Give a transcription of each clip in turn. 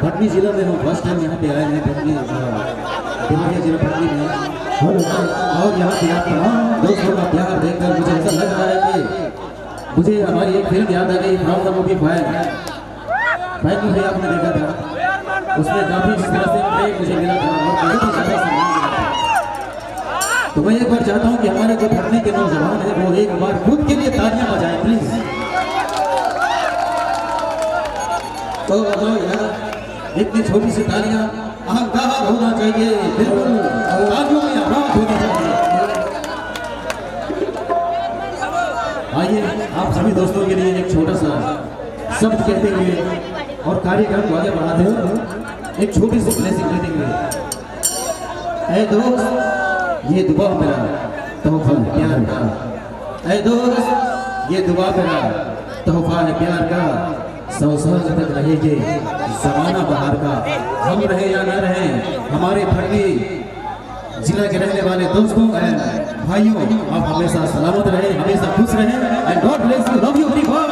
भटनी जिला में हम फर्स्ट टाइम यहाँ पे आए हैं, भटनी देवरिया जिला भटनी में। और यहाँ पे आप तमाम दोस्तों का प्यार देखकर मुझे ऐसा लग रहा है कि मुझे हमारी एक फिल्म याद आ गई, from the movie fire. Fire movie आपने देखा था, उसमें काफी इस तरह से प्रेम मुझे मिला था और बहुत ही ज्यादा सम्मान मिला था। तो मैं एक बार चाहता हूँ कि हमारे जो भटनी के नौजवान हैं वो एक बार खुद के लिए तालियां बजाएं प्लीज। तो यार इतनी छोटी सी तालियां अहंकार होना चाहिए, बिल्कुल तालियों में आवाज होनी चाहिए। आइए आप सभी दोस्तों के लिए एक छोटा सा शब्द कहते हुए और कार्यक्रम को आगे बढ़ाते हुए एक छोटी सी ब्लेसिंग देते हुए। ऐ दोस्त ये दुआ मेरा तोहफा है प्यार का, ऐ दोस्त ये दुआ मेरा तोहफा है प्यार का। 100 साल तक रहेंगे जमाना बाहर का, हम रहे या न रहे हमारे भटनी जिला के रहने वाले दोस्तों एंड भाइयों, आप हमेशा सलामत रहे, हमेशा खुश रहे and God bless you, love you very much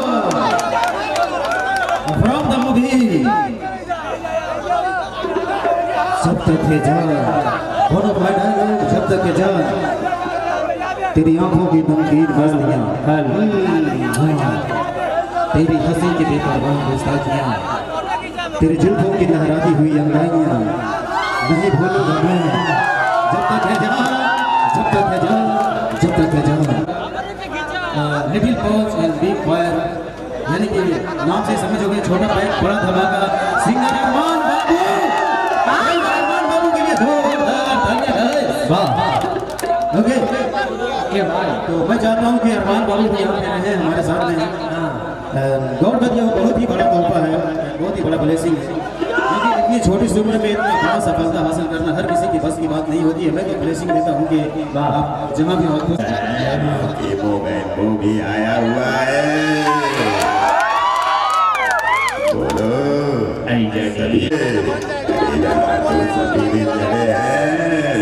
from the movie जब तक है जान, दोनों भाई जब तक है जान, तेरी आंखों की नमकीन मस्तियां, तेरी हंसी की बेपरवाह गुस्ताखियां, तेरी जुल्फों की लहराती हुई अंगड़ाइयां नहीं भूलूंगा मैं, जब तक है जान, जब तक है जान, जब तक है जान। Little pause and big fire, यानी कि नाम से समझोगे छोटा पैक बड़ा धमाका। सिंगर अरमान बाबू, अरमान बाबू के लिए जोरदार तालियां। वाह, ओके भाई। तो मैं चाहता हूँ कि अरमान बाबू भी यहाँ पे रहे हमारे साथ में। गॉड का दिया बहुत ही बड़ा तोहफा है, बहुत ही बड़ा ब्लेसिंग है, क्योंकि इतनी छोटी सी उम्र में इतना बड़ा सफलता हासिल करना हर किसी की बस की बात नहीं होती है। मैं तो ब्लेसिंग देता हूँ कि आप जहाँ भी हो भी आया हुआ है, बोलो सभी दिन चले हैं।